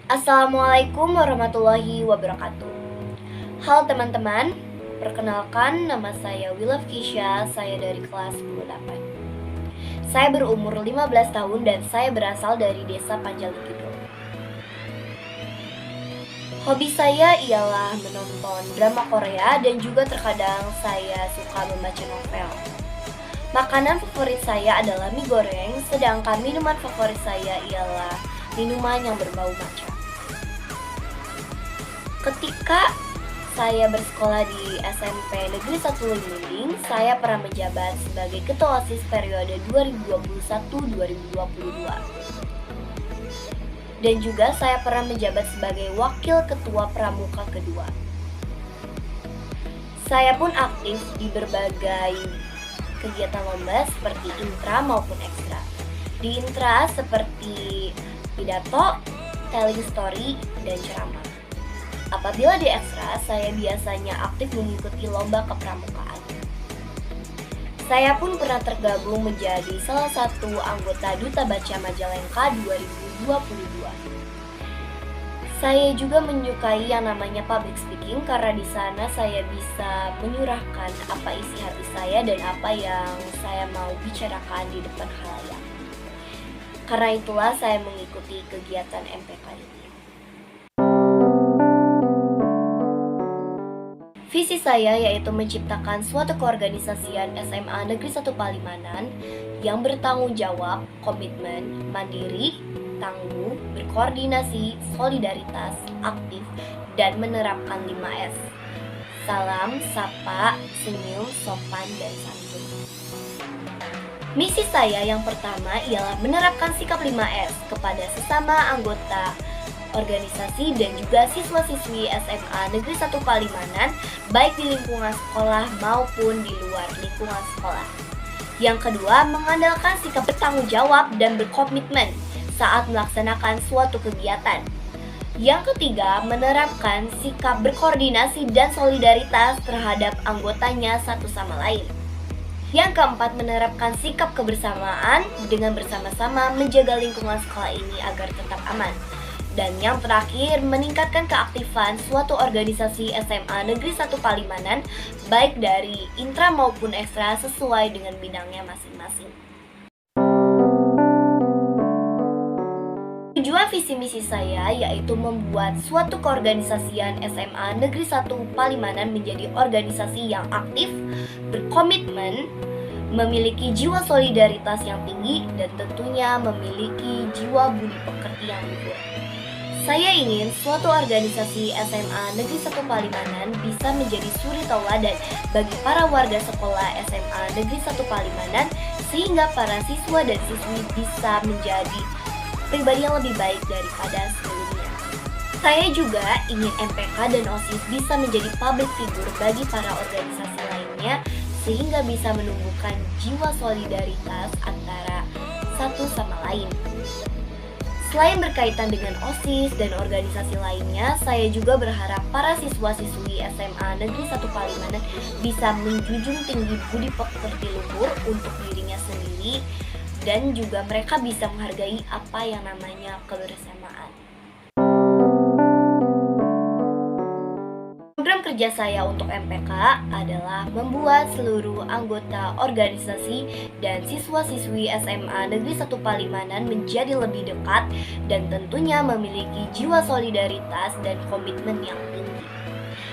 Assalamualaikum warahmatullahi wabarakatuh. Halo teman-teman, perkenalkan nama saya Wilaf Kisha, saya dari kelas 10-8. Saya berumur 15 tahun dan saya berasal dari desa Panjalikidul. Hobi saya ialah menonton drama Korea dan juga terkadang saya suka membaca novel. Makanan favorit saya adalah mie goreng, sedangkan minuman favorit saya ialah minuman yang berbau matcha. Ketika saya bersekolah di SMP Negeri 1 Lingling, saya pernah menjabat sebagai Ketua OSIS periode 2021-2022. Dan juga saya pernah menjabat sebagai Wakil Ketua Pramuka kedua. Saya pun aktif di berbagai kegiatan lomba seperti intra maupun ekstra. Di intra seperti pidato, telling story, dan ceramah. Apabila di ekstra, saya biasanya aktif mengikuti lomba kepramukaan. Saya pun pernah tergabung menjadi salah satu anggota Duta Baca Majalengka 2022. Saya juga menyukai yang namanya public speaking karena di sana saya bisa menyurahkan apa isi hati saya dan apa yang saya mau bicarakan di depan khalayak. Karena itulah saya mengikuti kegiatan MPK ini. Visi saya yaitu menciptakan suatu keorganisasian SMA Negeri 1 Palimanan yang bertanggung jawab, komitmen, mandiri, tangguh, berkoordinasi, solidaritas, aktif, dan menerapkan 5S. Salam, sapa, senyum, sopan, dan santun. Misi saya yang pertama ialah menerapkan sikap 5S kepada sesama anggota organisasi dan juga siswa-siswi SMA Negeri 1 Palimanan, baik di lingkungan sekolah maupun di luar lingkungan sekolah. Yang kedua, mengandalkan sikap bertanggung jawab dan berkomitmen saat melaksanakan suatu kegiatan. Yang ketiga, menerapkan sikap berkoordinasi dan solidaritas terhadap anggotanya satu sama lain. Yang keempat, menerapkan sikap kebersamaan dengan bersama-sama menjaga lingkungan sekolah ini agar tetap aman. Dan yang terakhir, meningkatkan keaktifan suatu organisasi SMA Negeri 1 Palimanan, baik dari intra maupun ekstra sesuai dengan bidangnya masing-masing. Tujuan visi misi saya yaitu membuat suatu keorganisasian SMA Negeri 1 Palimanan menjadi organisasi yang aktif, berkomitmen, memiliki jiwa solidaritas yang tinggi, dan tentunya memiliki jiwa budi pekerti yang luhur. Saya ingin suatu organisasi SMA Negeri 1 Palimanan bisa menjadi suri tauladan bagi para warga sekolah SMA Negeri 1 Palimanan sehingga para siswa dan siswi bisa menjadi pribadi yang lebih baik daripada sebelumnya. Saya juga ingin MPK dan OSIS bisa menjadi public figure bagi para organisasi lainnya sehingga bisa menumbuhkan jiwa solidaritas antara satu sama lain. Selain berkaitan dengan OSIS dan organisasi lainnya, saya juga berharap para siswa-siswi SMA Negeri 1 Palimanan bisa menjunjung tinggi budi pekerti luhur untuk dirinya sendiri dan juga mereka bisa menghargai apa yang namanya kebersamaan. Program kerja saya untuk MPK adalah membuat seluruh anggota organisasi dan siswa-siswi SMA Negeri 1 Palimanan menjadi lebih dekat dan tentunya memiliki jiwa solidaritas dan komitmen yang tinggi.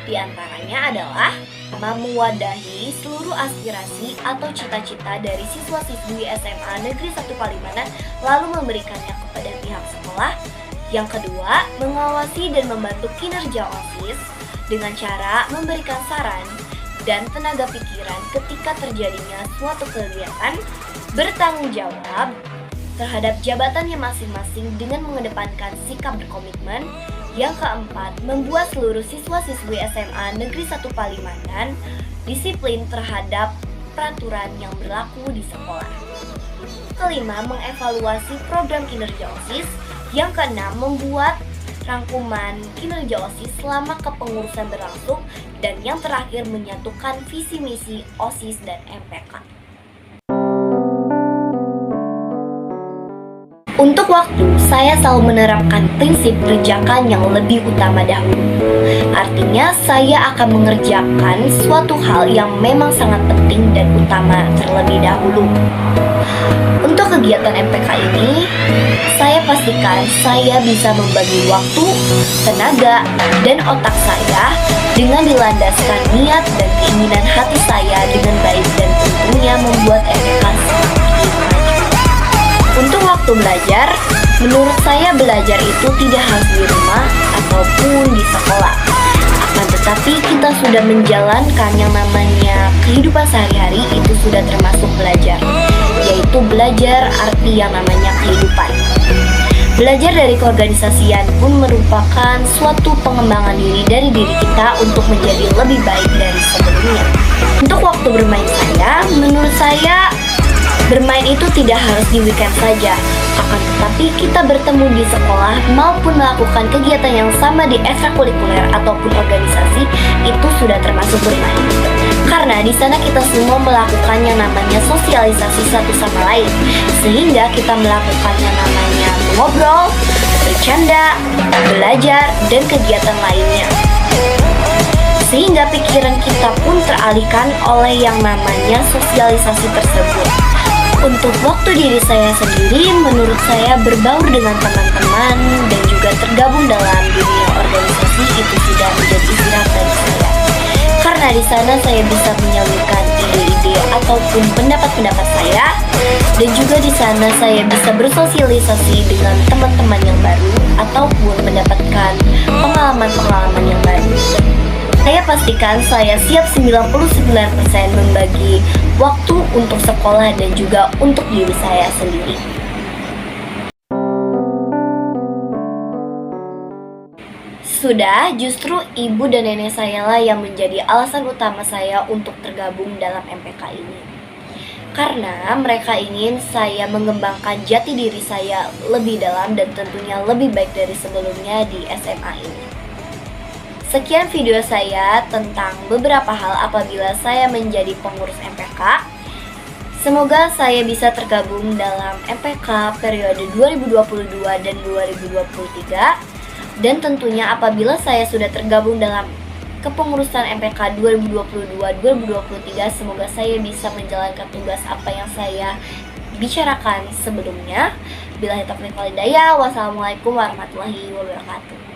Di antaranya adalah mewadahi seluruh aspirasi atau cita-cita dari siswa-siswi SMA Negeri 1 Palimanan lalu memberikannya kepada pihak sekolah. Yang kedua, mengawasi dan membantu kinerja OSIS dengan cara memberikan saran dan tenaga pikiran ketika terjadinya suatu kegiatan, bertanggung jawab terhadap jabatannya masing-masing dengan mengedepankan sikap berkomitmen. Yang keempat, membuat seluruh siswa-siswi SMA Negeri 1 Palimanan disiplin terhadap peraturan yang berlaku di sekolah. Kelima, mengevaluasi program kinerja OSIS. Yang keenam, membuat rangkuman kinerja OSIS selama kepengurusan berlangsung, dan yang terakhir menyatukan visi misi OSIS dan MPK. Untuk waktu, saya selalu menerapkan prinsip kerjakan yang lebih utama dahulu. Artinya, saya akan mengerjakan suatu hal yang memang sangat penting dan utama terlebih dahulu. Untuk kegiatan MPK ini, saya pastikan saya bisa membagi waktu, tenaga, dan otak saya dengan dilandaskan niat dan keinginan hati saya dengan baik dan tentunya membuat MPK semakin maju. Untuk waktu belajar, menurut saya belajar itu tidak harus di rumah ataupun di sekolah. Akan tetapi kita sudah menjalankan yang namanya kehidupan sehari-hari itu sudah termasuk belajar, yaitu belajar arti yang namanya kehidupan. Belajar dari keorganisasian pun merupakan suatu pengembangan diri dari diri kita untuk menjadi lebih baik dari sebelumnya. Untuk waktu bermain saya, menurut saya bermain itu tidak harus di weekend saja, akan tetapi kita bertemu di sekolah maupun melakukan kegiatan yang sama di ekstrakurikuler ataupun organisasi itu sudah termasuk bermain. Karena di sana kita semua melakukan yang namanya sosialisasi satu sama lain, sehingga kita melakukan yang namanya mengobrol, bercanda, belajar, dan kegiatan lainnya. Sehingga pikiran kita pun teralihkan oleh yang namanya sosialisasi tersebut. Untuk waktu diri saya sendiri, menurut saya berbaur dengan teman-teman dan juga tergabung dalam dunia organisasi itu sudah menjadi istirahat bagi saya. Karena di sana saya bisa menyalurkan ide-ide ataupun pendapat-pendapat saya, dan juga di sana saya bisa bersosialisasi dengan teman-teman yang baru ataupun mendapatkan pengalaman-pengalaman yang baru. Saya pastikan saya siap 99% membagi waktu untuk sekolah dan juga untuk diri saya sendiri. Sudah, justru ibu dan nenek saya lah yang menjadi alasan utama saya untuk tergabung dalam MPK ini. Karena mereka ingin saya mengembangkan jati diri saya lebih dalam dan tentunya lebih baik dari sebelumnya di SMA ini. Sekian video saya tentang beberapa hal apabila saya menjadi pengurus MPK. Semoga saya bisa tergabung dalam MPK periode 2022 dan 2023. Dan tentunya apabila saya sudah tergabung dalam kepengurusan MPK 2022-2023, semoga saya bisa menjalankan tugas apa yang saya bicarakan sebelumnya. Billahi taufiq wal hidayah. Wassalamualaikum warahmatullahi wabarakatuh.